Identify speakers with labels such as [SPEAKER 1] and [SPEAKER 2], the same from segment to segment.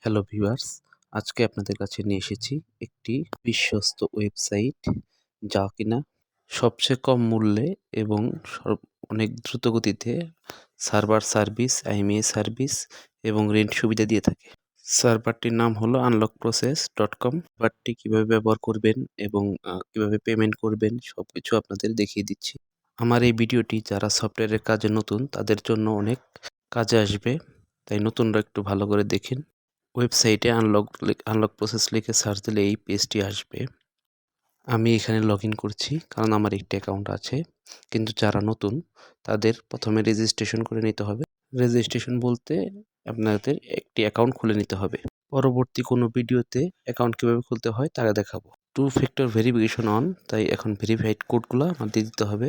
[SPEAKER 1] Hello viewers, আজকে আপনাদের কাছে নিয়ে এসেছি একটি বিশ্বস্ত ওয়েবসাইট যা কিনা সবচেয়ে কম মূল্যে এবং অনেক দ্রুত গতিতে সার্ভার সার্ভিস, আইএমইএ সার্ভিস এবং রেন্ট সুবিধা দিয়ে থাকে। সার্ভারটির নাম হলো unlockprocess.com। সার্ভারটি কীভাবে ব্যবহার করবেন এবং কীভাবে পেমেন্ট করবেন সবকিছু আপনাদের দেখিয়ে দিচ্ছি। আমার এই ভিডিওটি যারা সফটওয়্যারের কাজে নতুন তাদের জন্য অনেক কাজে আসবে, তাই নতুনরা একটু ভালো করে দেখেন। ওয়েবসাইটে আনলক প্রসেস লিখে সার্চ দিলে এই পেজটি আসবে। আমি এখানে লগ ইন করছি কারণ আমার একটি অ্যাকাউন্ট আছে, কিন্তু যারা নতুন তাদের প্রথমে রেজিস্ট্রেশন করে নিতে হবে। রেজিস্ট্রেশন বলতে আপনাদের একটি অ্যাকাউন্ট খুলে নিতে হবে। পরবর্তী কোনো ভিডিওতে অ্যাকাউন্ট কীভাবে খুলতে হয় তা দেখাবো। 2 ফ্যাক্টর ভেরিফিকেশন অন, তাই এখন ভেরিফাইড কোডগুলো আমার দিয়ে দিতে হবে।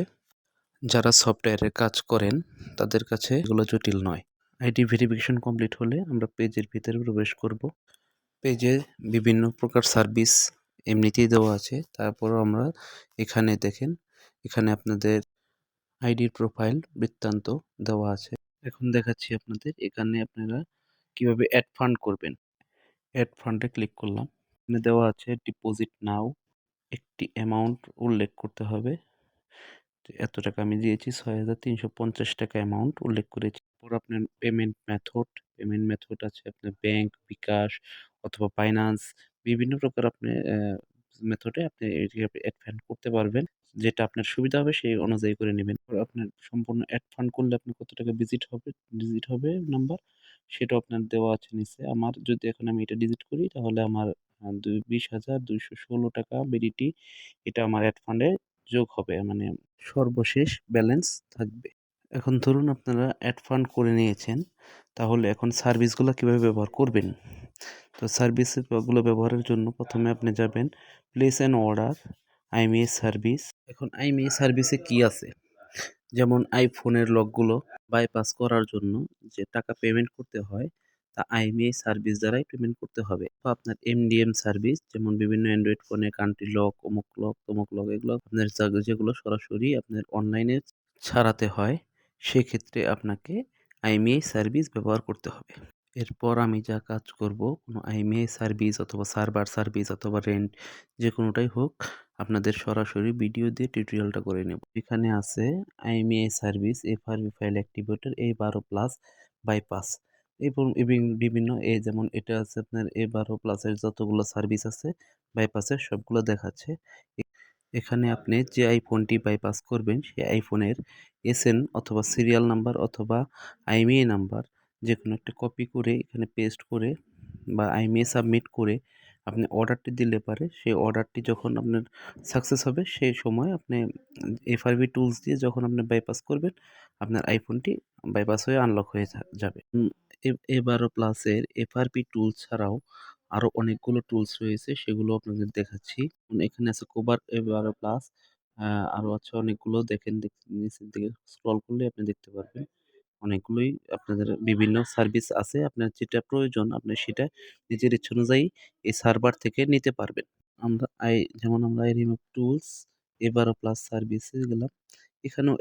[SPEAKER 1] যারা সফটওয়্যারে কাজ করেন তাদের কাছে এগুলো জটিল নয়। আইডি ভেরিফিকেশন কমপ্লিট হলে আমরা পেজের ভিতরে প্রবেশ করব। পেজে বিভিন্ন প্রকার সার্ভিস এমনিতেই দেওয়া আছে, তারপরও আমরা এখানে দেখেন, এখানে আপনাদের আইডির প্রোফাইল বৃত্তান্ত দেওয়া আছে। এখন দেখাচ্ছি আপনাদের এখানে আপনারা কিভাবে অ্যাড ফান্ড করবেন। অ্যাড ফান্ডে ক্লিক করলাম। এখানে দেওয়া আছে ডিপোজিট নাও, একটি অ্যামাউন্ট উল্লেখ করতে হবে। এত টাকা আমি দিয়েছি, ৬,৩৫০ টাকা অ্যামাউন্ট উল্লেখ করেছি। তারপর আপনার পেমেন্ট মেথড আছে আপনার ব্যাংক, বিকাশ অথবা ফাইন্যান্স, বিভিন্ন প্রকার আপনি মেথডে আপনি অ্যাড ফান্ড করতে পারবেন। যেটা আপনার সুবিধা হবে সেই অনুযায়ী করে নেবেন। আপনার সম্পূর্ণ অ্যাড ফান্ড করলে আপনার কত টাকা ডিজিট হবে নাম্বার, সেটাও আপনার দেওয়া আছে নিচে। আমার যদি এখন আমি এটা ডিজিট করি তাহলে আমার ২০,২১৬ টাকা বিডিটি এটা আমার অ্যাড ফান্ডে যোগ হবে, মানে সর্বশেষ ব্যালেন্স থাকবে। এখন ধরুন আপনারা অ্যাড ফান্ড করে নিয়েছেন, তাহলে এখন সার্ভিসগুলো কীভাবে ব্যবহার করবেন। তো সার্ভিসগুলো ব্যবহারের জন্য প্রথমে আপনি যাবেন প্লেস অ্যান অর্ডার, আইএমইএ সার্ভিস। এখন আইএমইএ সার্ভিসে কি আছে, যেমন আইফোনের লকগুলো বাইপাস করার জন্য যে টাকা পেমেন্ট করতে হয় তা আইএমইআই সার্ভিস দ্বারাই পেমেন্ট করতে হবে। বা আপনার এমডিএম সার্ভিস, যেমন বিভিন্ন অ্যান্ড্রয়েড ফোনে কান্ট্রি লক, অমুক লক, তমুক লক, এগুলো আপনার যেগুলো সরাসরি আপনার অনলাইনে ছাড়াতে হয়, সেক্ষেত্রে আপনাকে আইএমইআই সার্ভিস ব্যবহার করতে হবে। এরপর আমি যা কাজ করব, কোনো আইএমইআই সার্ভিস অথবা সার্ভার সার্ভিস অথবা রেন্ট যে কোনোটাই হোক, আপনাদের সরাসরি ভিডিও দিয়ে টিউটোরিয়ালটা করে নেব। এখানে আছে IMEI service, FRB file activator, A12+ bypass এবং বিভিন্ন যেমন এটা আছে আপনার A12+-এর যতগুলো সার্ভিস আছে বাইপাসের সবগুলো দেখাচ্ছে। এখানে আপনি যে আইফোনটি বাইপাস করবেন সেই আইফোনের এসএন অথবা সিরিয়াল নাম্বার অথবা আইএমইআই নাম্বার যে কোনো একটা কপি করে এখানে পেস্ট করে বা আইএমইআই সাবমিট করে আপনি অর্ডারটি দিলে পারে, সেই অর্ডারটি যখন আপনার সাকসেস হবে সেই সময় আপনি এফআরবি টুলস দিয়ে যখন আপনি বাইপাস করবেন, আপনার আইফোনটি বাইপাস হয়ে আনলক হয়ে যাবে। A12+-এর এফআরপি টুলস ছাড়াও আরও অনেকগুলো টুলস রয়েছে, সেগুলো আপনাদের দেখাচ্ছি। এখানে আছে কোবার A12+, আরও আছে অনেকগুলো, দেখেন নিচের দিকে স্ক্রল করলে আপনি দেখতে পারবেন অনেকগুলোই আপনাদের বিভিন্ন সার্ভিস আছে। আপনার যেটা প্রয়োজন আপনি সেটা নিজের ইচ্ছা অনুযায়ী এই সার্ভার থেকে নিতে পারবেন। আমরা রিমুভ টুলস A12+ সার্ভিসে গেলাম। এখানেও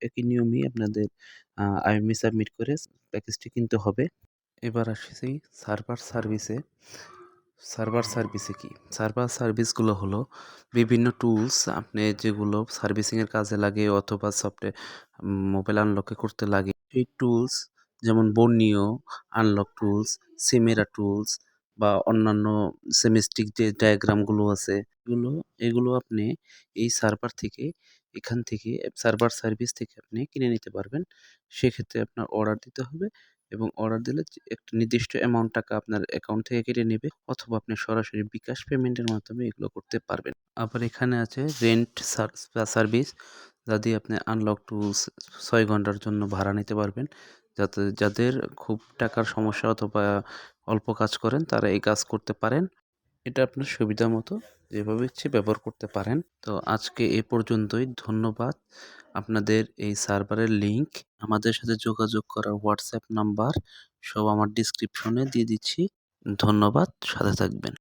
[SPEAKER 1] একই নিয়মেই আপনাদের আইএমইআই সাবমিট করে প্যাকেজটি কিনতে হবে। এবার আসছি সার্ভার সার্ভিসে। কি সার্ভার সার্ভিসগুলো হলো বিভিন্ন টুলস আপনি যেগুলো সার্ভিসিংয়ের কাজে লাগে অথবা মোবাইল আনলকে করতে লাগে, এই টুলস যেমন বর্নিও আনলক টুলস, সিমেরা টুলস বা অন্যান্য সেমিস্টিক যে ডায়াগ্রামগুলো আছে, এগুলো আপনি এই এখান থেকে সার্ভার সার্ভিস থেকে আপনি কিনে নিতে পারবেন। সেক্ষেত্রে আপনার অর্ডার দিতে হবে এবং অর্ডার দিলে একটা নির্দিষ্ট অ্যামাউন্ট টাকা আপনার অ্যাকাউন্ট থেকে কেটে নেবে, অথবা আপনি সরাসরি বিকাশ পেমেন্টের মাধ্যমে এগুলো করতে পারবেন। আবার এখানে আছে রেন্ট সার্ভিস, যা দিয়ে আপনি আনলক টুলস 6 ঘন্টার জন্য ভাড়া নিতে পারবেন। যাদের খুব টাকার সমস্যা অথবা অল্প কাজ করেন তারা এই কাজ করতে পারেন। এটা আপনার সুবিধা মতো যেভাবে ইচ্ছে ব্যবহার করতে পারেন। তো আজকে এ পর্যন্তই। ধন্যবাদ। আপনাদের এই সার্ভারের লিংক, আমাদের সাথে যোগাযোগ করার হোয়াটসঅ্যাপ নাম্বার সব আমার ডিসক্রিপশনে দিয়ে দিচ্ছি। ধন্যবাদ, সাথে থাকবেন।